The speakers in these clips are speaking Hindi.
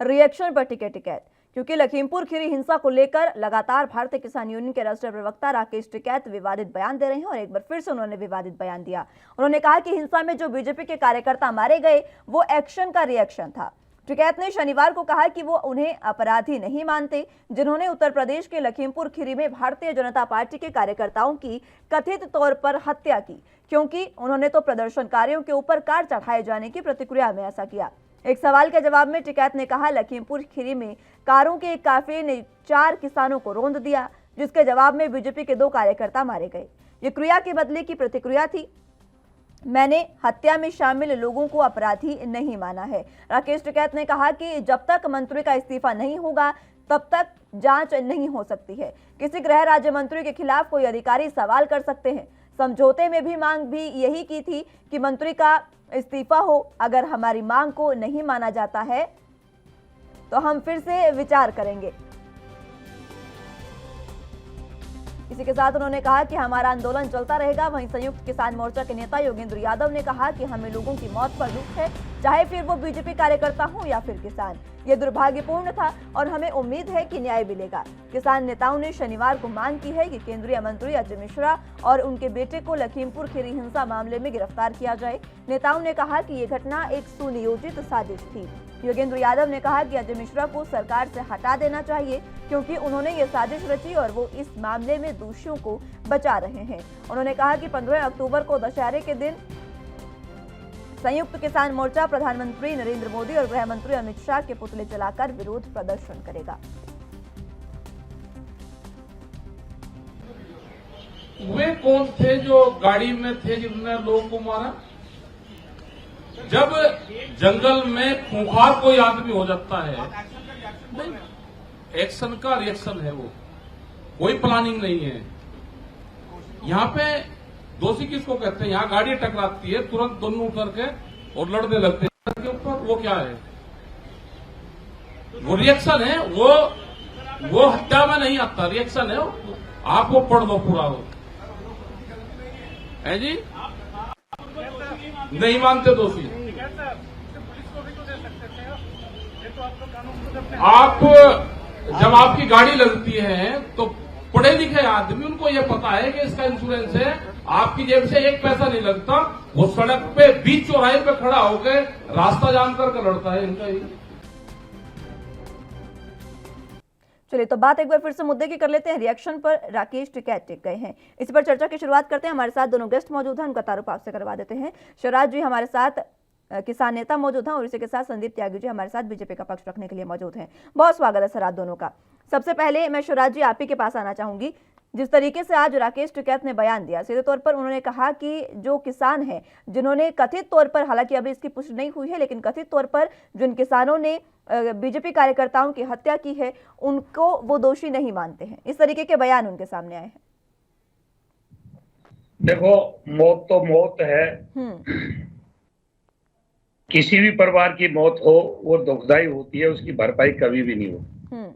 रिएक्शन पर टिके टिकैत, क्योंकि लखीमपुर खीरी हिंसा को लेकर लगातार भारतीय किसान यूनियन के राष्ट्रीय प्रवक्ता राकेश टिकैत विवादित बयान दे रहे हैं और एक बार फिर से उन्होंने विवादित बयान दिया। उन्होंने कहा कि हिंसा में जो बीजेपी के कार्यकर्ता मारे गए वो एक्शन का रिएक्शन था। टिकैत ने शनिवार को कहा कि वो उन्हें अपराधी नहीं मानते जिन्होंने उत्तर प्रदेश के लखीमपुर खीरी में भारतीय जनता पार्टी के कार्यकर्ताओं की कथित तौर पर हत्या की, क्योंकि उन्होंने तो प्रदर्शनकारियों के ऊपर कार चढ़ाए जाने की प्रतिक्रिया में ऐसा किया। एक सवाल के जवाब में टिकैत ने कहा, लखीमपुर खीरी में कारों के एक काफिले ने 4 किसानों को रौंद दिया, जिसके जवाब में बीजेपी के 2 कार्यकर्ता मारे गए। ये क्रिया के बदले की प्रतिक्रिया थी। मैंने हत्या में शामिल लोगों को अपराधी नहीं माना है। राकेश टिकैत ने कहा कि जब तक मंत्री का इस्तीफा नहीं होगा तब तक जांच नहीं हो सकती है। किसी गृह राज्य मंत्री के खिलाफ कोई अधिकारी सवाल कर सकते हैं। समझौते में भी मांग भी यही की थी कि मंत्री का इस्तीफा हो। अगर हमारी मांग को नहीं माना जाता है तो हम फिर से विचार करेंगे। इसी के साथ उन्होंने कहा कि हमारा आंदोलन चलता रहेगा। वहीं संयुक्त किसान मोर्चा के नेता योगेंद्र यादव ने कहा कि हमें लोगों की मौत पर दुख है, चाहे फिर वो बीजेपी कार्यकर्ता हो या फिर किसान। ये दुर्भाग्यपूर्ण था और हमें उम्मीद है कि न्याय मिलेगा। किसान नेताओं ने शनिवार को मांग की है कि केंद्रीय मंत्री अजय मिश्रा और उनके बेटे को लखीमपुर खीरी हिंसा मामले में गिरफ्तार किया जाए। नेताओं ने कहा कि ये घटना एक सुनियोजित साजिश थी। योगेंद्र यादव ने कहा कि अजय मिश्रा को सरकार से हटा देना चाहिए, क्योंकि उन्होंने ये साजिश रची और वो इस मामले में दोषियों को बचा रहे हैं। उन्होंने कहा कि 15 अक्टूबर को दशहरे के दिन संयुक्त किसान मोर्चा प्रधानमंत्री नरेंद्र मोदी और गृह मंत्री अमित शाह के पुतले जलाकर विरोध प्रदर्शन करेगा। वे कौन थे जो गाड़ी में थे जिन्होंने लोगों को मारा? जब जंगल में खूंखार कोई आदमी हो जाता है, एक्शन का रिएक्शन है, वो कोई प्लानिंग नहीं है। यहाँ पे दोषी किसको कहते हैं? यहाँ गाड़ी टकराती है, तुरंत दोनों उतर के और लड़ने लगते हैं के ऊपर। वो क्या है? वो रिएक्शन है। वो हत्या में नहीं आता, रिएक्शन है। आप वो पढ़ दो पूरा, हो है जी। नहीं मानते दोषी। आप जब आपकी गाड़ी लगती है तो पढ़े लिखे आदमी, उनको ये पता है कि इसका इंश्योरेंस है, आपकी जेब से 1 पैसा नहीं लगता। वो सड़क पे बीच चौराहे पे खड़ा होकर रास्ता जाम करके लड़ता है। इनका ही। चलिए तो बात एक बार फिर से मुद्दे की कर लेते हैं। रिएक्शन पर राकेश टिकैत टिक गए हैं। इस पर चर्चा की शुरुआत करते हैं। हमारे साथ दोनों गेस्ट मौजूद हैं, उनका तारुफ आपसे करवा देते हैं। शिवराज जी हमारे साथ किसान नेता मौजूद हैं और इसी के साथ संदीप त्यागी जी हमारे साथ बीजेपी का पक्ष रखने के लिए मौजूद हैं। बहुत स्वागत है सर आप दोनों का। सबसे पहले मैं शिवराज जी आप ही के पास आना चाहूंगी। जिस तरीके से आज राकेश टिकैत ने बयान दिया, सीधे तौर पर उन्होंने कहा कि जो किसान हैं जिन्होंने कथित तौर पर, हालांकि अभी इसकी पुष्टि नहीं हुई है, लेकिन कथित तौर पर जिन किसानों ने बीजेपी कार्यकर्ताओं की हत्या की है उनको वो दोषी नहीं मानते हैं। इस तरीके के बयान उनके सामने आए हैं। देखो, मौत तो मौत है। किसी भी परिवार की मौत हो वो दुखदाई होती है, उसकी भरपाई कभी भी नहीं होती।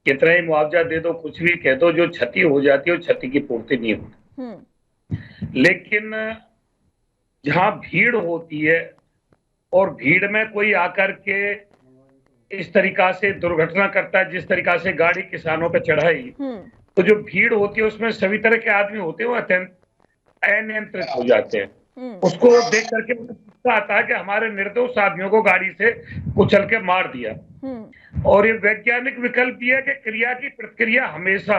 कितना ही मुआवजा दे दो, कुछ भी कह दो, जो क्षति हो जाती है वो क्षति की पूर्ति नहीं होती। लेकिन जहां भीड़ होती है और भीड़ में कोई आकर के इस तरीका से दुर्घटना करता है, जिस तरीका से गाड़ी किसानों पे चढ़ाई, तो जो भीड़ होती है उसमें सभी तरह के आदमी होते हैं, वो अनियंत्रित हो जाते हैं। उसको देख करके गुस्सा आता है कि हमारे निर्दोष आदमियों को गाड़ी से कुचल के मार दिया। और ये वैज्ञानिक विकल्प भी है कि क्रिया की प्रतिक्रिया हमेशा,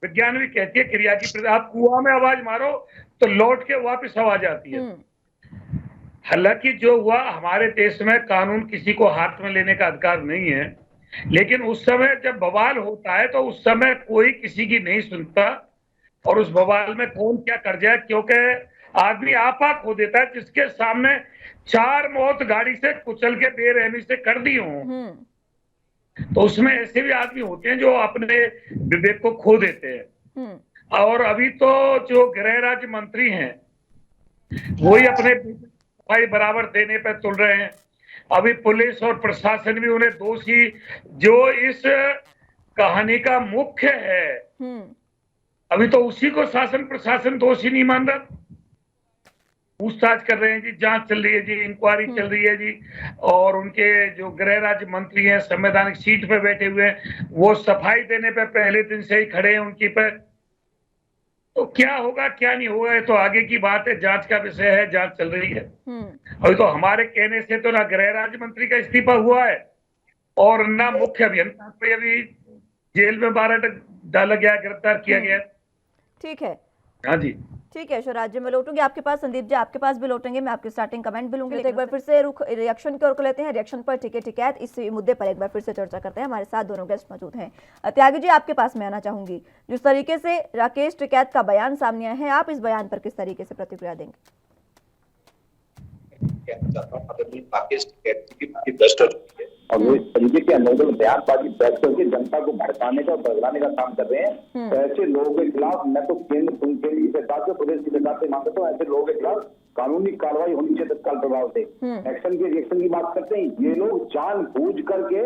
विज्ञान भी कहती है क्रिया की प्रतिक्रिया। आप कुआं में आवाज मारो तो लौट के वापस आवाज आती है। हालांकि जो हुआ, हमारे देश में कानून किसी को हाथ में लेने का अधिकार नहीं है, लेकिन उस समय जब बवाल होता है तो उस समय कोई किसी की नहीं सुनता और उस बवाल में कौन क्या कर जाए, क्योंकि आदमी आपा खो देता है। जिसके सामने 4 मौत गाड़ी से कुचल के बेरहमी से कर दी हो, तो उसमें ऐसे भी आदमी होते हैं जो अपने विवेक को खो देते हैं। और अभी तो जो गृह राज्य मंत्री हैं वही अपने भाई बराबर देने पर तुल रहे हैं। अभी पुलिस और प्रशासन भी उन्हें दोषी, जो इस कहानी का मुख्य है, अभी तो उसी को शासन प्रशासन दोषी नहीं मान रहा। पूछताछ कर रहे हैं जी, जांच चल रही है जी, इंक्वायरी चल रही है जी। और उनके जो गृह राज्य मंत्री हैं, संवैधानिक सीट पे बैठे हुए हैं, वो सफाई देने पे पहले दिन से ही खड़े हैं उनकी पे। तो क्या होगा क्या नहीं होगा ये तो आगे की बात है, जांच का विषय है, जांच चल रही है। अभी तो हमारे कहने से तो ना गृह राज्य मंत्री का इस्तीफा हुआ है और ना मुख्य अभियंता को अभी जेल में 12 डाला गया, गिरफ्तार किया गया। ठीक है, हाँ जी, ठीक है शिवराज जी, मैं लौटूंगी आपके पास। संदीप जी आपके पास भी लौटेंगे, मैं आपके स्टार्टिंग कमेंट भी लूंगी। तो एक बार फिर से रुख रिएक्शन की ओर को लेते हैं। रिएक्शन पर टिकैत इस मुद्दे पर एक बार फिर से चर्चा करते हैं। हमारे साथ दोनों गेस्ट मौजूद हैं। त्यागी जी आपके पास मैं आना चाहूंगी। जिस तरीके से राकेश टिकैत का बयान सामने आया है, आप इस बयान पर किस तरीके से प्रतिक्रिया देंगे? राकेश टिकैत की भ्रष्ट हो चुकी है और वो इस तरीके के अनोखल बयानबाजी बैठ करके जनता को भड़काने का और बदलाने का काम कर रहे हैं। ऐसे लोगों के खिलाफ मैं तो केंद्र केंद्रीय सरकार से, प्रदेश की सरकार से मांगता हूँ, ऐसे लोगों के खिलाफ कानूनी कार्रवाई होनी चाहिए तत्काल प्रभाव से। एक्शन के रिएक्शन की बात करते हैं, ये लोग जानबूझ करके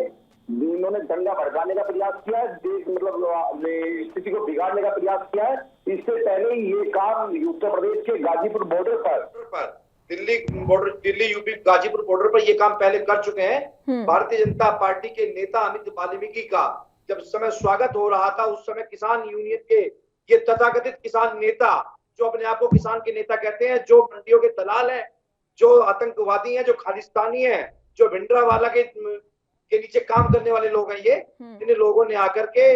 इन्होंने दंगा भड़काने का प्रयास किया है, मतलब स्थिति को बिगाड़ने का प्रयास किया है। इससे पहले ये काम उत्तर प्रदेश के गाजीपुर बॉर्डर पर दिल्ली यूपी गाजीपुर बॉर्डर पर ये काम पहले कर चुके हैं। भारतीय जनता पार्टी के नेता अमित वाल्मीकि का जब समय स्वागत हो रहा था, उस समय किसान यूनियन के ये तथाकथित किसान नेता जो अपने आप को किसान के नेता कहते हैं, जो मंडियों के दलाल हैं, जो आतंकवादी हैं, जो खालिस्तानी हैं, जो भिंडरावाला के नीचे काम करने वाले लोग हैं, ये इन लोगों ने आकर के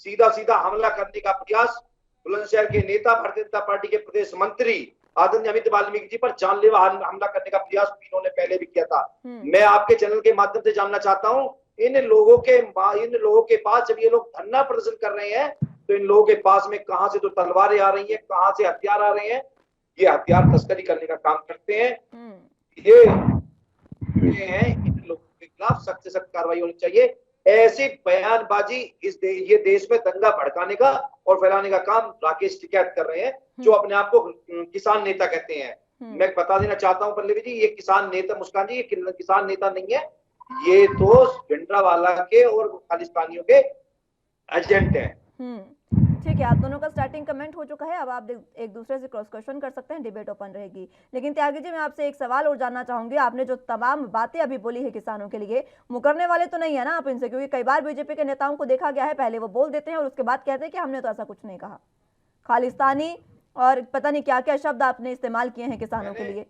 सीधा सीधा हमला करने का प्रयास बुलंदशहर के नेता भारतीय जनता पार्टी के प्रदेश मंत्री आदरणीय अमित वाल्मीकि जी पर जानलेवा हमला करने का प्रयास इन्होंने पहले भी किया था। मैं आपके चैनल के माध्यम से जानना चाहता हूं, इन लोगों के पास जब ये लोग धरना प्रदर्शन कर रहे हैं तो इन लोगों के पास में कहां से तो तलवारें आ रही हैं, कहां से हथियार आ रहे हैं। ये हथियार तस्करी करने का काम करते हैं। ये हैं, इन लोगों के खिलाफ सख्त से सख्त कार्रवाई होनी चाहिए। ऐसी बयानबाजी ये देश में दंगा भड़काने का और फैलाने का काम राकेश टिकैत कर रहे हैं, जो अपने आप को किसान नेता कहते हैं। मैं बता देना चाहता हूं पल्लवी जी, ये किसान नेता, मुस्कान जी, ये किसान नेता नहीं है, ये तो भिंडरावाला के और खालिस्तानियों के एजेंट हैं। ठीक है, आप दोनों का स्टार्टिंग कमेंट हो चुका है। अब आप एक दूसरे से क्रॉस क्वेश्चन कर सकते हैं, डिबेट ओपन रहेगी। लेकिन त्यागी जी, मैं आपसे एक सवाल और जानना चाहूंगी। आपने जो तमाम बातें अभी बोली है किसानों के लिए, मुकरने वाले तो नहीं है ना आप इनसे? क्योंकि कई बार बीजेपी के नेताओं को देखा गया है, पहले वो बोल देते हैं और उसके बाद कहते हैं कि हमने तो ऐसा कुछ नहीं कहा। खालिस्तानी और पता नहीं क्या क्या शब्द आपने इस्तेमाल किए हैं किसानों के लिए।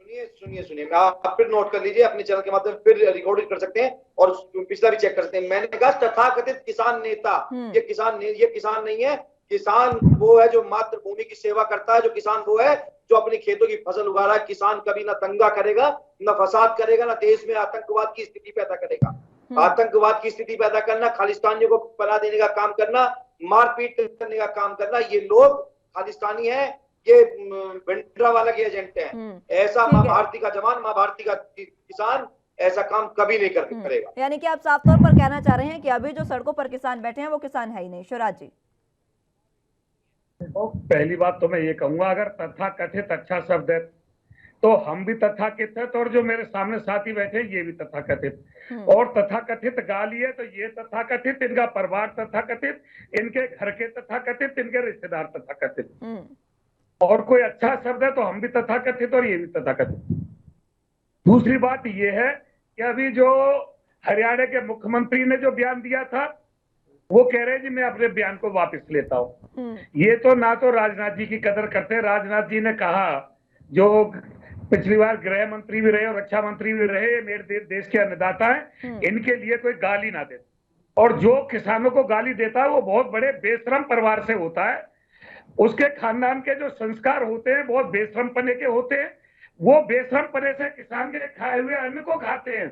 सुनिए, आप फिर नोट कर लीजिए, अपने चैनल के माध्यम से फिर रिकॉर्ड कर सकते हैं और पिछला भी चेक कर सकते हैं। मैंने कहा तथाकथित किसान नेता, ये किसान नहीं है। किसान वो है जो मातृभूमि की सेवा करता है, जो किसान वो है जो अपनी खेतों की फसल उगा रहा है। किसान कभी ना दंगा करेगा, ना फसाद करेगा, ना देश में आतंकवाद की स्थिति पैदा करेगा। आतंकवाद की स्थिति पैदा करना, खालिस्तानियों को पनाह देने का काम करना, मारपीट करने का काम करना, ये लोग खालिस्तानी है, ये भिंडरावाला के एजेंट हैं। ऐसा माँ भारती का जवान, माँ भारती का किसान ऐसा काम कभी नहीं करेगा। यानी कि आप साफ तौर पर कहना चाह रहे हैं कि अभी जो सड़कों पर किसान बैठे हैं वो किसान है ही नहीं। शिवराज जी, तो पहली बात तो मैं ये कहूंगा, अगर तथाकथित अच्छा शब्द है तो हम भी तथाकथित, और जो मेरे सामने साथी बैठे ये भी तथाकथित, और तथाकथित गाली है तो ये तथाकथित, इनका परिवार तथाकथित, इनके घर के तथाकथित, इनके रिश्तेदार तथाकथित। और कोई अच्छा शब्द है तो हम भी तथाकथित और ये भी तथाकथित। दूसरी बात ये है कि अभी जो हरियाणा के मुख्यमंत्री ने जो बयान दिया था, वो कह रहे हैं जी मैं अपने बयान को वापस लेता हूं। ये तो ना तो राजनाथ जी की कदर करते। राजनाथ जी ने कहा, जो पिछली बार गृह मंत्री भी रहे और रक्षा मंत्री भी रहे, मेरे देश के अन्नदाता हैं, इनके लिए कोई गाली ना दे। और जो किसानों को गाली देता है वो बहुत बड़े बेशरम परिवार से होता है। उसके खानदान के जो संस्कार होते हैं बहुत बेशरम पने के होते हैं। वो बेशरम पने से किसान के खाए हुए अन्न को खाते हैं।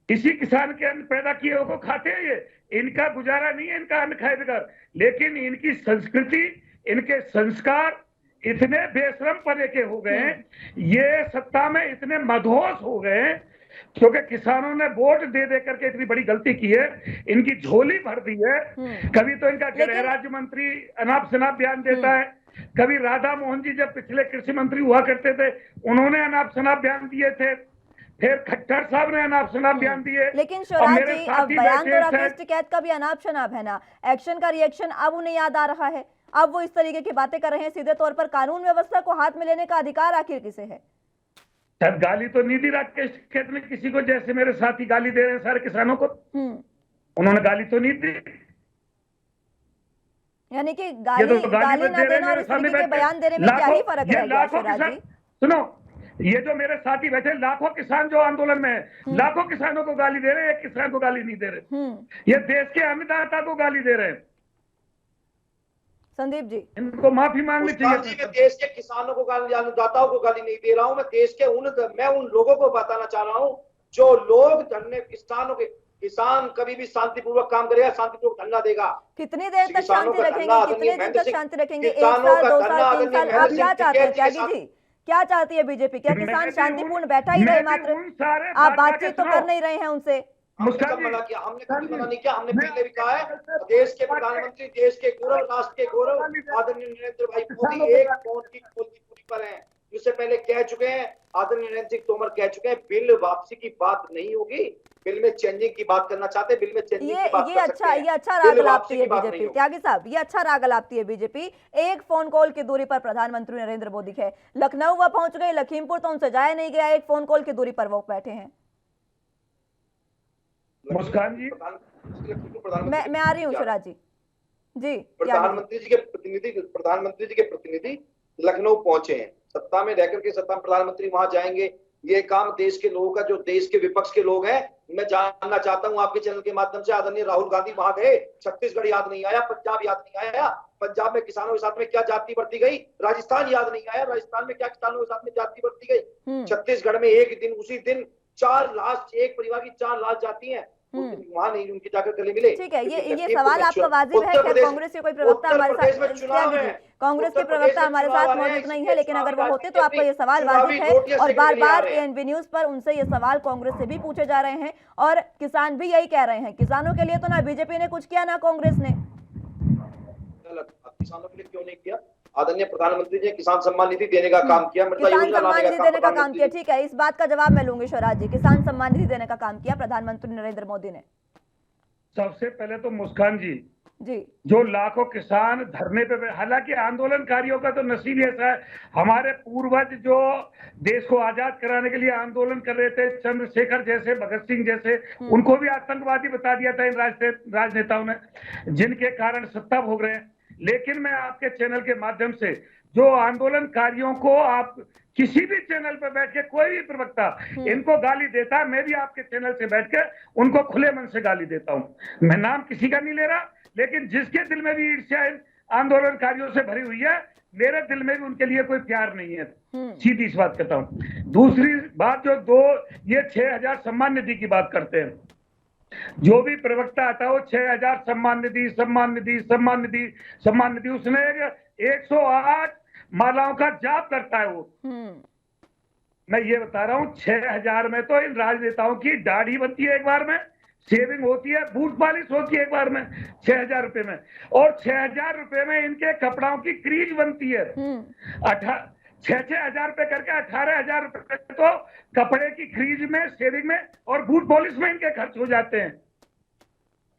इसी किसान के अन्न पैदा किए हुए को खाते हैं। ये इनका गुजारा नहीं है, इनका अन्न खाए बगैर। लेकिन इनकी संस्कृति, इनके संस्कार इतने बेशरम पने के हो गए हैं, ये सत्ता में इतने मदहोश हो गए हैं, क्योंकि किसानों ने वोट दे दे करके इतनी बड़ी गलती की है, इनकी झोली भर दी है। कभी तो इनका गृह राज्य मंत्री अनाप शनाप बयान देता है, कभी राधा मोहन जी जब पिछले कृषि मंत्री हुआ करते थे उन्होंने अनाप शनाप बयान दिए थे, फिर खट्टर साहब ने अनाप शनाप बयान दिए। लेकिन शिवराज जी, अब बयान तो राकेश टिकैत का भी अनाप शनाप है ना, एक्शन का रिएक्शन अब उन्हें याद आ रहा है। अब वो इस तरीके की बातें कर रहे हैं। सीधे तौर पर कानून व्यवस्था को हाथ में लेने का अधिकार आखिर किसे है? शायद गाली तो नहीं दी राकेश टिकैत ने किसी को, जैसे मेरे साथी गाली दे रहे हैं सारे किसानों को। उन्होंने गाली तो नहीं दी। यानी कि ये गाली तो गाली ना दे रहे देना हैं और मेरे इस सामने तरीके के बैठे। बयान देने में क्या ही फर्क ये रह गया लाखों शिवराज किसान, जी? सुनो, ये जो मेरे साथी बैठे लाखों किसान जो आंदोलन में है, लाखों किसानों को गाली दे रहे हैं, एक किसान को गाली नहीं दे रहे। ये देश के अन्नदाता को गाली दे रहे हैं। संदीप जी, इनको माफी मांगनी मुस्कान जी, चाहिए। मैं देश के किसानों को गाली, अन्नदाताओं को गाली नहीं दे रहा हूं। मैं देश के उन लोगों को बताना चाह रहा हूं जो लोग धरने, किसान कभी भी शांतिपूर्वक काम करेगा, शांतिपूर्वक धरना देगा। कितनी देर तक किसानों शांति का रखेंगे? धरना कितने दिन आदरणीय तक शांति रखेंगे? 1 किसानों साल, का 2 धरना साल, 3 आदरणीय साल? आप महेंद्र क्या सिंह चाहते हैं टिकैत त्यागी के जी? क्या चाहती है बीजेपी? क्या किसान शांतिपूर्ण बैठा ही रहे मात्र? आप बातचीत तो कर नहीं रहे हैं उनसे। हमने कब मना किया? हमने कभी मना नहीं किया। हमने पहले भी कहा है, देश के प्रधानमंत्री, देश के गौरव, राष्ट्र के गौरव आदरणीय नरेंद्र भाई मोदी एक फोन की पूरी पर हैं। इससे पहले कह चुके हैं, आदरणीय नरेंद्र सिंह तोमर कह चुके हैं, बिल वापसी की बात नहीं होगी। बिल में चेंजिंग की बात करना चाहते हैं, बिल में चेंजिंग की बात कर सकते हैं। ये अच्छा राग बिल लाती वापसी है की बात बीजेपी। नहीं होगी। त्यागी साहब, ये अच्छा राग लाती है बीजेपी। एक फोन कॉल की दूरी पर प्रधानमंत्री नरेंद्र मोदी है। लखनऊ वह पहुंच गए, लखीमपुर तो उनसे जाया नहीं गया। एक फोन कॉल की दूरी पर वो बैठे हैं। मुस्कान जी, मैं आ रही हूँ शिवराज जी। जी, प्रधानमंत्री जी के प्रतिनिधि लखनऊ पहुंचे हैं। सत्ता में रहकर के सत्ता में प्रधानमंत्री वहां जाएंगे, ये काम देश के लोगों का, जो देश के विपक्ष के लोग हैं। मैं जानना चाहता हूं आपके चैनल के माध्यम से, आदरणीय राहुल गांधी वहां गए, छत्तीसगढ़ याद नहीं आया, पंजाब याद नहीं आया, पंजाब में किसानों के साथ में क्या जाति बढ़ती गई, राजस्थान याद नहीं आया, राजस्थान में क्या किसानों के साथ में जाति बढ़ती गई, छत्तीसगढ़ में एक दिन उसी दिन 4 लाश, एक परिवार की 4 लाश जाती है, वहां नहीं उनकी जाकर गले मिले। ठीक है, ये सवाल आपका वाजिब है। खैर कांग्रेस के कोई प्रवक्ता हमारे साथ, कांग्रेस के प्रवक्ता हमारे साथ मौजूद नहीं है, लेकिन अगर वो होते तो आपका ये सवाल वाजिब है। और बार बार एएनबी न्यूज पर उनसे ये सवाल कांग्रेस से भी पूछे जा रहे हैं और किसान भी यही कह रहे हैं। किसानों के लिए तो ना बीजेपी ने कुछ किया ना कांग्रेस ने। किसानों के लिए क्यों नहीं किया? आदरणीय प्रधानमंत्री जी किसान सम्मान निधि देने का काम किया, किसान सम्मान निधि देने का काम किया। ठीक है, इस बात का जवाब मैं लूंगी शिवराज जी। किसान सम्मान निधि देने का काम किया प्रधानमंत्री नरेंद्र मोदी ने। सबसे पहले तो मुस्कान जी, जो लाखों किसान धरने पे, हालांकि आंदोलनकारियों का तो नसीब ऐसा है, हमारे पूर्वज जो देश को आजाद कराने के लिए आंदोलन कर रहे थे, चंद्रशेखर जैसे, भगत सिंह जैसे, उनको भी आतंकवादी बता दिया था इन राजनेताओं ने, जिनके कारण सत्ता भोग रहे हैं। लेकिन मैं आपके चैनल के माध्यम से जो आंदोलनकारियों को, आप किसी भी चैनल पर बैठ के कोई भी प्रवक्ता इनको गाली देता है, मैं भी आपके चैनल से बैठ के उनको खुले मन से गाली देता हूं। मैं नाम किसी का नहीं ले रहा, लेकिन जिसके दिल में भी ईर्ष्या आंदोलनकारियों से भरी हुई है, मेरे दिल में भी उनके लिए कोई प्यार नहीं है। सीधी इस बात कहता हूं। दूसरी बात, जो ये 6000 सम्मान निधि की बात करते हैं, जो भी प्रवक्ता आता है वो 6000 सम्मान निधि, उसने 108 मालाओं का जाप करता है वो। मैं ये बता रहा हूँ, 6000 में तो इन राजनेताओं की दाढ़ी बनती है एक बार में, शेविंग होती है, बूट पॉलिश होती है एक बार में, 6000 रुपए में, और 6000 रुपए में इनके कपड़ों की क्रीज बनती है। 6,000 रुपए करके 18,000 रुपए तो कपड़े की क्रीज में, शेविंग में और बूट पॉलिश में इनके खर्च हो जाते हैं।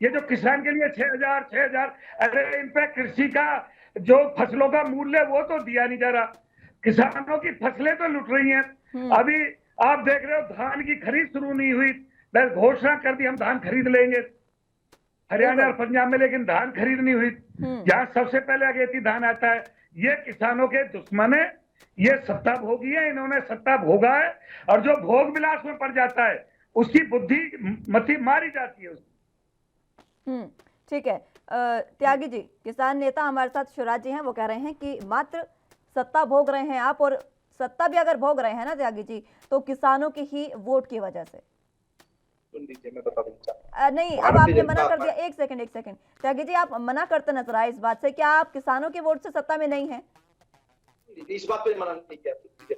ये जो किसान के लिए 6,000, अरे इन पे कृषि का जो फसलों का मूल्य वो तो दिया नहीं जा रहा, किसानों की फसलें तो लुट रही हैं। अभी आप देख रहे हो धान की खरीद शुरू नहीं हुई, बस घोषणा कर दी हम धान खरीद लेंगे हरियाणा और पंजाब में, लेकिन धान खरीद नहीं हुई। जहां सबसे पहले अगेती धान आता है, ये किसानों के दुश्मन है, ये सत्ता भोगी है, इन्होंने सत्ता भोगा है, और जो भोग विलास में पड़ जाता है उसकी बुद्धि मती मारी जाती है। ठीक है, त्यागी जी, किसान नेता हमारे साथ शिवराज जी हैं, वो कह रहे हैं कि मात्र सत्ता भोग रहे हैं आप, और सत्ता भी अगर भोग रहे हैं ना त्यागी जी, तो किसानों की ही वोट की वजह से। मैं बता दूं नहीं, अब आपने मना कर दिया। एक सेकंड त्यागी जी, आप मना करते नजर आए इस बात से। क्या आप किसानों के वोट से सत्ता में नहीं है? इस बात पे मना नहीं किया,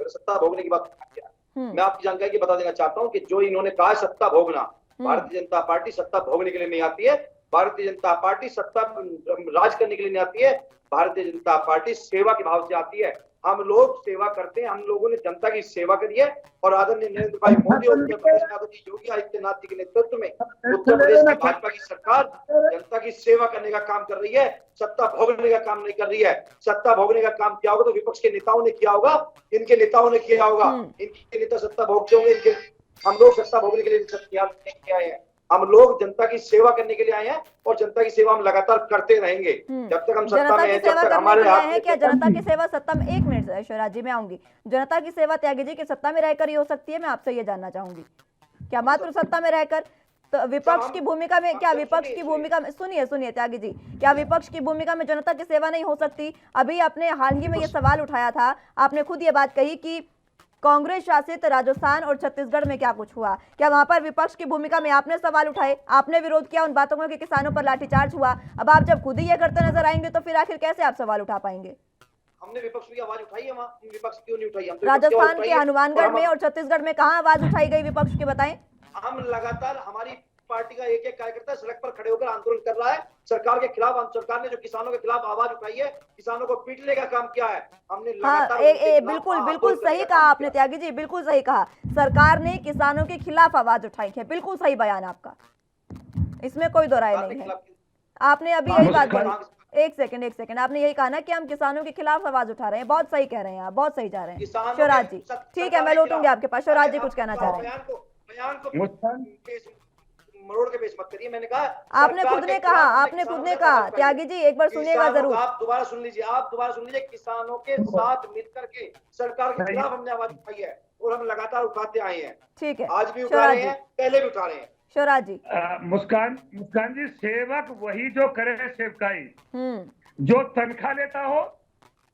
सत्ता भोगने की बात किया। मैं आपकी जानकारी बता देना चाहता हूँ कि जो इन्होंने कहा सत्ता भोगना, भारतीय जनता पार्टी सत्ता भोगने के लिए नहीं आती है, भारतीय जनता पार्टी सत्ता राज करने के लिए नहीं आती है, भारतीय जनता पार्टी सेवा के भाव से आती है। हम लोग सेवा करते हैं, हम लोगों ने जनता की सेवा करी है और आदरणीय नरेंद्र भाई मोदी और उत्तर प्रदेश में आदरणीय योगी आदित्यनाथ जी के नेतृत्व में उत्तर प्रदेश की भाजपा की सरकार जनता की सेवा करने का काम कर रही है, सत्ता भोगने का काम नहीं कर रही है। सत्ता भोगने का काम किया होगा तो विपक्ष के नेताओं ने किया होगा, इनके नेताओं ने किया होगा। इनके नेता सत्ता भोगते होंगे, इनके हम लोग सत्ता भोगने के लिए नहीं आए हैं। हम लोग जनता की सेवा करने के लिए आए हैं और जनता की सेवा हम लगातार करते रहेंगे जब तक हम सत्ता में हैं, जब तक हमारे हाथ में। क्या जनता की सेवा सत्ता में, एक मिनट शिवराज जी मैं आऊंगी, जनता की सेवा त्यागी जी की सत्ता में रहकर ही हो सकती है? मैं आपसे ये जानना चाहूंगी, क्या मात्र सत्ता में रहकर? तो विपक्ष की भूमिका में, क्या विपक्ष की भूमिका में, सुनिए त्यागी जी, क्या विपक्ष की भूमिका में जनता की सेवा नहीं हो सकती? अभी आपने हाल ही में ये सवाल उठाया था, आपने खुद ये बात कही कि कांग्रेस शासित राजस्थान और छत्तीसगढ़ में क्या कुछ हुआ, क्या वहां पर विपक्ष की भूमिका में आपने सवाल उठाए, आपने विरोध किया उन बातों को कि किसानों पर लाठीचार्ज हुआ? अब आप जब खुद ही ये करते नजर आएंगे तो फिर आखिर कैसे आप सवाल उठा पाएंगे? हमने विपक्ष की आवाज उठाई है, वहां विपक्ष क्यों नहीं उठाई? राजस्थान के हनुमानगढ़ में और छत्तीसगढ़ में कहां आवाज उठाई गई विपक्ष की, बताएं? हम लगातार, हमारी पार्टी का एक एक कार्यकर्ता सड़क पर खड़े होकर आंदोलन कर रहा है सरकार के खिलाफ। सरकार ने जो किसानों के खिलाफ आवाज उठाई है, किसानों को पीटने का काम किया है, हमने लगातार बिल्कुल सही कहा आपने त्यागी जी, बिल्कुल सही कहा, सरकार ने किसानों के खिलाफ आवाज उठाई है, बिल्कुल सही बयान आपका, इसमें कोई दो राय नहीं है। आपने अभी यही बात बोली, एक सेकंड, आपने यही कहा ना कि हम किसानों के खिलाफ आवाज उठा रहे हैं, बहुत सही कह रहे हैं आप, बहुत सही जा रहे हैं शिवराज जी। ठीक है, मैं लौटूंगी आपके पास। शिवराज जी कुछ कहना चाह रहे हैं? बयान को मरोड़ के पेश मत करिए। मैंने कहा, आपने खुद ने कहा त्यागी जी, एक बार सुनिएगा जरूर। आप दोबारा सुन लीजिए, किसानों के साथ मिलकर के सरकार के खिलाफ हमने आवाज उठाई है और हम लगातार उठाते आए हैं। ठीक है, आज भी उठा रहे हैं, पहले भी उठा रहे हैं। शिवराज जी। मुस्कान जी, सेवक वही जो करे सेवकाई, जो तनख्वाह लेता हो,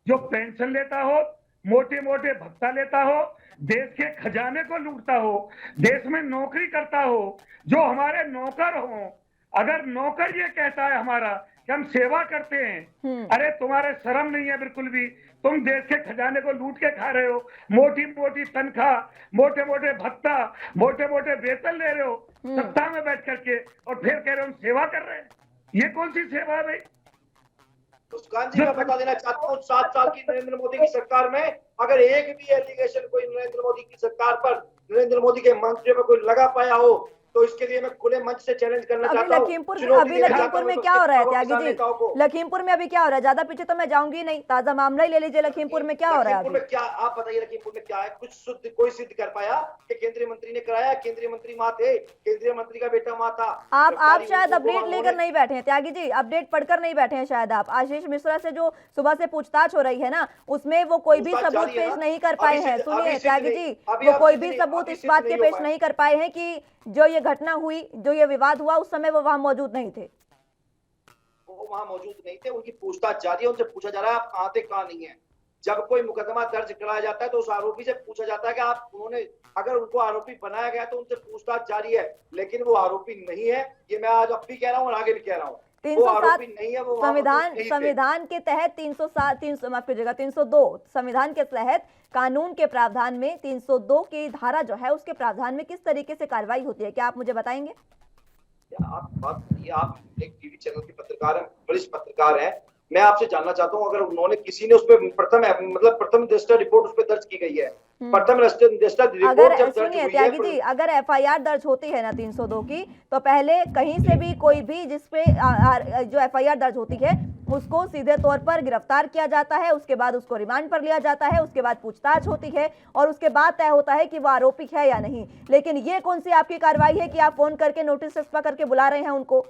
जो पेंशन लेता हो, मोटे मोटे भत्ता लेता हो, देश के खजाने को लूटता हो, देश में नौकरी करता हो, जो हमारे नौकर हो। अगर नौकर ये कहता है हमारा कि हम सेवा करते हैं, अरे तुम्हारे शर्म नहीं है बिल्कुल भी? तुम देश के खजाने को लूट के खा रहे हो, मोटी मोटी तनख्वाह, मोटे मोटे भत्ता, मोटे मोटे वेतन ले रहे हो सत्ता में बैठ करके, और फिर कह रहे हो हम सेवा कर रहे हैं। ये कौन सी सेवा है भाई? मुस्कान जी, मैं बता देना चाहता हूँ, 7 साल की नरेंद्र मोदी की सरकार में अगर एक भी एलिगेशन कोई नरेंद्र मोदी की सरकार पर, नरेंद्र मोदी के मंत्रियों में कोई लगा पाया हो तो इसके लिए मैं खुले मंच से चैलेंज करना चाहता हूँ। अभी लखीमपुर में क्या हो रहा है त्यागी जी? लखीमपुर में अभी क्या हो रहा है? ज्यादा पीछे तो मैं जाऊंगी नहीं, ताजा मामला ही ले लीजिए। लखीमपुर में क्या हो रहा है अभी? क्या आप बताइए, लखीमपुर में क्या है? कुछ कोई सिद्ध कर पाया कि केंद्रीय मंत्री ने कराया? केंद्रीय मंत्री वहां थे, केंद्रीय मंत्री का बेटा वहां था। आप शायद अपडेट लेकर नहीं बैठे हैं त्यागी जी, अपडेट पढ़कर नहीं बैठे हैं शायद आप। आशीष मिश्रा से जो सुबह से पूछताछ हो रही है ना, उसमें वो कोई भी सबूत पेश नहीं कर पाए हैं। सुनिए त्यागी जी, वो कोई भी सबूत इस बात के पेश नहीं कर पाए हैं कि जो ये घटना हुई, जो ये विवाद हुआ, उस समय वो वहां मौजूद नहीं थे। वो वहां मौजूद नहीं थे, उनकी पूछताछ जारी है, उनसे पूछा जा रहा है आप कहां थे कहां नहीं है। जब कोई मुकदमा दर्ज कराया जाता है तो उस आरोपी से पूछा जाता है कि आप, उन्होंने, अगर उनको आरोपी बनाया गया तो उनसे पूछताछ जारी है, लेकिन वो आरोपी नहीं है। ये मैं आज अब भी कह रहा हूँ और आगे भी कह रहा हूँ, 307 संविधान के तहत 302 संविधान के तहत कानून के प्रावधान में 302 की धारा जो है उसके प्रावधान में किस तरीके से कार्रवाई होती है, क्या आप मुझे बताएंगे? आप एक टीवी चैनल के पत्रकार हैं, वरिष्ठ पत्रकार हैं, मैं आपसे जानना चाहता हूं, अगर उन्होंने, किसी ने उस पर प्रथम दृष्टा रिपोर्ट उस पर दर्ज की गई है, प्रथम दृष्टा रिपोर्ट जब दर्ज हुई है, त्यागी जी, अगर एफआईआर दर्ज होती है ना 302 की, तो पहले कहीं से भी कोई भी जिसपे जो एफआईआर दर्ज होती है उसको सीधे तौर पर गिरफ्तार किया जाता है, उसके बाद उसको रिमांड पर लिया जाता है, उसके बाद पूछताछ होती है और उसके बाद तय होता है कि वो आरोपी है या नहीं। लेकिन ये कौन सी आपकी कार्रवाई है कि आप फोन करके नोटिस एक्सपा करके बुला रहे हैं उनको?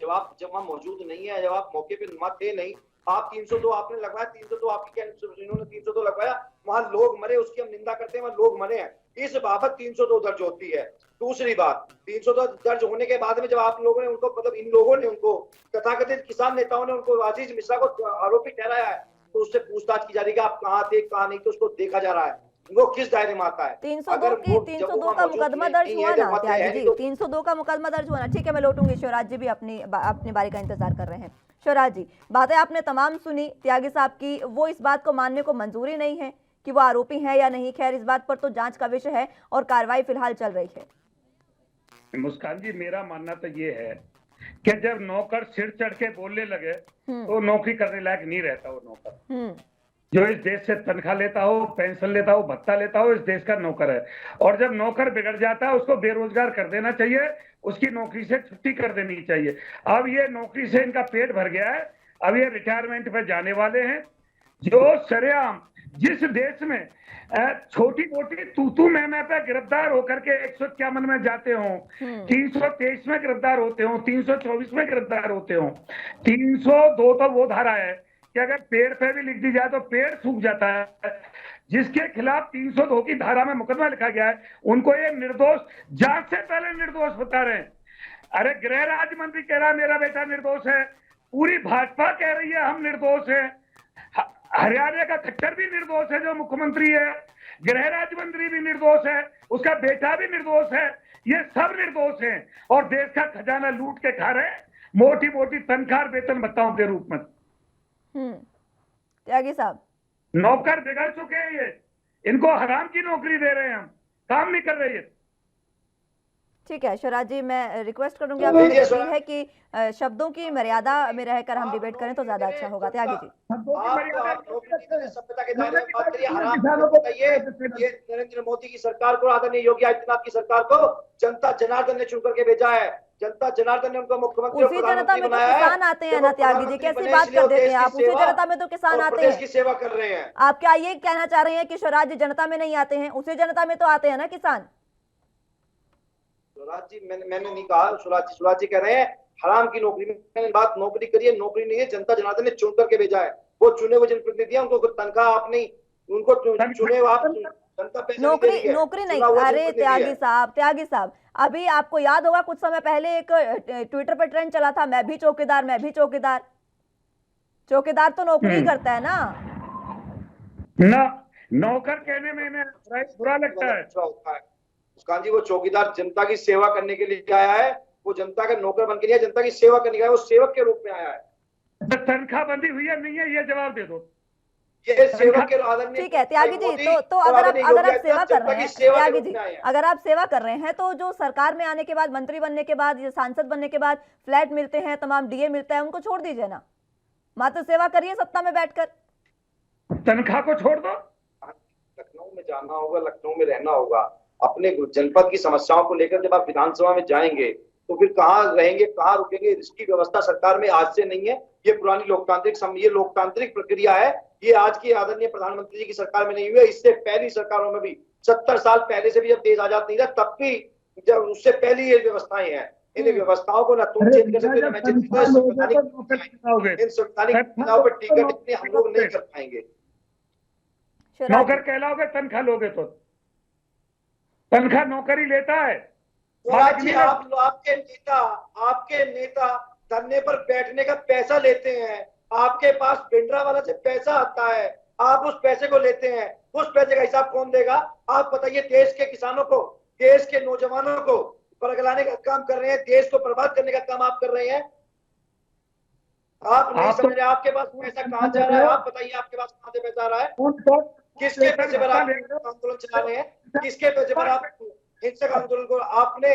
जब हम मौजूद नहीं है, जब आप मौके पे नुमा थे नहीं, आप 302 आपने लगवाया, 302 आपकी क्या, इन्होंने 302 लगवाया, वहां लोग मरे, उसकी हम निंदा करते हैं, वहां लोग मरे हैं, इस बाबत 302 दर्ज होती है। दूसरी बात, 302 दर्ज होने के बाद में जब आप लोगों ने उनको, मतलब इन लोगों ने उनको, तथाकथित किसान नेताओं ने उनको, आशीष मिश्रा को आरोपी ठहराया है, तो उससे पूछताछ की जा रही है कि आप कहाँ थे कहाँ नहीं, तो उसको देखा जा रहा है वो किस दायरे में आता है। 302 का मुकदमा दर्ज हुआ ना त्यागी जी, 302 का मुकदमा दर्ज हुआ ना। ठीक है, मैं लौटूंगी, शिवराज जी भी अपनी बारी का इंतजार कर रहे हैं। शिवराज जी, बातें आपने तमाम सुनी त्यागी साहब की, वो इस बात को मानने को मंजूरी नहीं है कि वो आरोपी हैं या नहीं। खैर, इस बात पर तो जांच का विषय है और कार्रवाई फिलहाल चल रही है। मुस्कान जी, मेरा मानना तो ये है कि जब नौकर सिर चढ़ के बोलने लगे तो नौकरी करने लायक नहीं रहता वो नौकर। जो इस देश से तनख्वाह लेता हो, पेंशन लेता हो, भत्ता लेता हो, इस देश का नौकर है। और जब नौकर बिगड़ जाता है उसको बेरोजगार कर देना चाहिए, उसकी नौकरी से छुट्टी कर देनी चाहिए। अब ये नौकरी से इनका पेट भर गया है, अब ये रिटायरमेंट पे जाने वाले हैं। जो सरेआम जिस देश में छोटी मोटी तू मैं पे गिरफ्तार होकर के 151 में जाते हो, 323 में गिरफ्तार होते हो, 324 में गिरफ्तार होते हो, 302 तो वो धारा है कि अगर पेड़ पे भी लिख दी जाए तो पेड़ सूख जाता है। जिसके खिलाफ 302 की धारा में मुकदमा लिखा गया है उनको ये निर्दोष, जांच से पहले निर्दोष बता रहे हैं। अरे गृह राज्य मंत्री कह रहा है मेरा बेटा निर्दोष है, पूरी भाजपा कह रही है हम निर्दोष है, हरियाणा का खट्टर भी निर्दोष है जो मुख्यमंत्री है, गृह राज्य मंत्री भी निर्दोष है, उसका बेटा भी निर्दोष है, ये सब निर्दोष हैं और देश का खजाना लूट के खा रहे हैं मोटी मोटी तनख्वाह वेतन भत्ताओं के रूप में। त्यागी साहब, नौकर बिगड़ चुके हैं, ये इनको हराम की नौकरी दे रहे हैं, हम काम नहीं कर रहे हैं। ठीक है शिवराज जी, मैं रिक्वेस्ट करूंगी आपसे है कि शब्दों की मर्यादा में रहकर हम डिबेट करें तो ज्यादा अच्छा होगा। त्यागी जी, सभ्यता के दायरे में बात करिए, हराम बताइए। ये नरेंद्र मोदी की सरकार को, आदरणीय योगी आदित्यनाथ की सरकार को जनता जनार्दन ने चुन करके भेजा है। जनता जनार्दन ने उनको मुख्यमंत्री उसी जनता में तो किसान आते हैं ना त्यागी जी, कैसी बात कर देते हैं आप? उसी जनता में तो किसान आते हैं, की सेवा कर रहे हैं। आप क्या ये कहना चाह रहे हैं कि शिवराज जी जनता में नहीं आते हैं? उसी जनता में तो आते हैं ना किसान। शिवराज जी मैंने नहीं कहा, शिवराज जी कह रहे हैं हराम की नौकरी में। मैंने बात नौकरी करी है, नौकरी नहीं है, जनता जनार्दन ने चुन करके भेजा है। वो चुने हुए जनप्रतिनिधि हैं, उनको तनख्वाह आप नहीं, उनको चुने आप जनता पैसे नौकरी नहीं। अरे त्यागी साहब अभी आपको याद होगा कुछ समय पहले एक ट्विटर पर ट्रेंड चला था, मैं भी चौकीदार, मैं भी चौकीदार। चौकीदार तो नौकरी करता है ना। नौकर कहने में बुरा लगता है। मुस्कान जी, वो चौकीदार जनता की सेवा करने के लिए आया है, वो जनता का नौकर बन के नहीं, जनता की सेवा करने का वो सेवक के रूप में आया है। तनख्वाह बंदी हुई है नहीं है, ये जवाब दे दो। ये सेवक के आदरणीय। ठीक है त्यागी जी, तो अगर आप सेवा कर रहे हैं, त्यागी जी अगर आप सेवा कर रहे हैं तो जो सरकार में आने के बाद, मंत्री बनने के बाद, सांसद बनने के बाद फ्लैट मिलते हैं, तमाम डीए मिलता है, उनको छोड़ दीजिए ना, मात्र सेवा करिए सत्ता में बैठकर। तनख्वाह को छोड़ दो। लखनऊ में जाना होगा, लखनऊ में रहना होगा, अपने जनपद की समस्याओं को लेकर जब आप विधानसभा में जाएंगे तो फिर कहाँ रहेंगे, कहाँ रुकेंगे? इसकी व्यवस्था सरकार में आज से नहीं है, ये पुरानी लोकतांत्रिक प्रक्रिया है। ये आज की आदरणीय प्रधानमंत्री जी की सरकार में नहीं हुई है, इससे पहली सरकारों में भी 70 साल पहले से भी जब देश आजाद नहीं था तब भी, जब उससे पहली ये व्यवस्थाएं हैं। इन व्यवस्थाओं को ना तुम चेंज कर सकते, ना मैं चेंज कर सकता। इन संवैधानिक चुनाव पर टिकट इतने हम लोग नहीं कर पाएंगे। नौकर कहलाओगे, तनख्वाह लोगे तो तनख्वाह नौकरी लेता है। आपके नेता धरने पर बैठने का पैसा लेते हैं, आपके पास भिंडरावाला से पैसा आता है, आप उस पैसे को लेते हैं, उस पैसे का हिसाब कौन देगा? आप बताइए। देश के किसानों को, देश के नौजवानों को बरगलाने का काम कर रहे हैं, देश को बर्बाद करने का काम आप कर रहे हैं। आप नहीं समझ रहे आपके पास पैसा कहाँ जा रहा है? आप बताइए आपके पास कहाँ से पैसा आ रहा है? किसके पैसे पर आप आंदोलन चला रहे हैं? किसके पैसे पर आप हिंसक आंदोलन को, आपने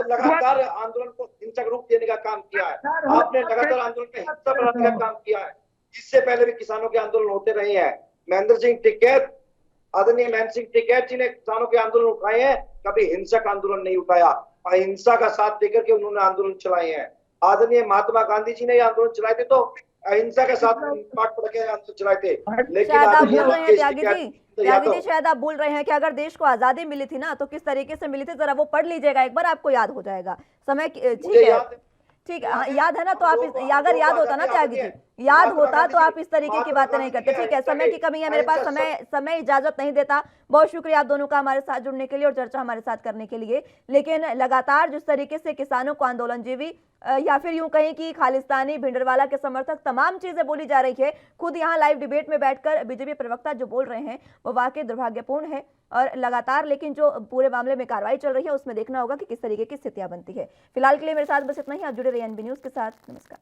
लगातार आंदोलन को हिंसक रूप देने का काम किया है, आपने लगातार आंदोलन में हिंसा बढ़ाने का काम किया है। इससे पहले भी किसानों के आंदोलन होते रहे हैं। महेंद्र सिंह टिकैत, आदरणीय महेंद्र सिंह टिकैत जी ने किसानों के आंदोलन उठाए हैं, कभी हिंसक आंदोलन नहीं उठाया। अहिंसा का साथ देकर के उन्होंने आंदोलन चलाए हैं। आदरणीय महात्मा गांधी जी ने आंदोलन चलाए थे तो अहिंसा के साथ पाठ पढ़ के आंदोलन चलाए थे। लेकिन त्यागी जी शायद आप भूल रहे हैं कि अगर देश को आजादी मिली थी ना तो किस तरीके से मिली थी, जरा वो पढ़ लीजिएगा एक बार, आपको याद हो जाएगा। समय ठीक है, याद है ना? तो आप अगर याद होता ना त्यागी जी, याद होता तो आप इस तरीके की बातें नहीं करते। ठीक है, समय की कमी है, मेरे पास समय इजाजत नहीं देता। बहुत शुक्रिया आप दोनों का हमारे साथ जुड़ने के लिए और चर्चा हमारे साथ करने के लिए। लेकिन लगातार जिस तरीके से किसानों को आंदोलनजीवी या फिर यूं कहें कि खालिस्तानी, भिंडरवाला के समर्थक, तमाम चीजें बोली जा रही है, खुद यहाँ लाइव डिबेट में बैठकर बीजेपी प्रवक्ता जो बोल रहे हैं वो वाकई दुर्भाग्यपूर्ण है। और लगातार लेकिन जो पूरे मामले में कार्रवाई चल रही है उसमें देखना होगा कि किस तरीके की स्थितियां बनती है। फिलहाल के लिए मेरे साथ बस इतना ही। आप जुड़े रहिए एनबी न्यूज के साथ। नमस्कार।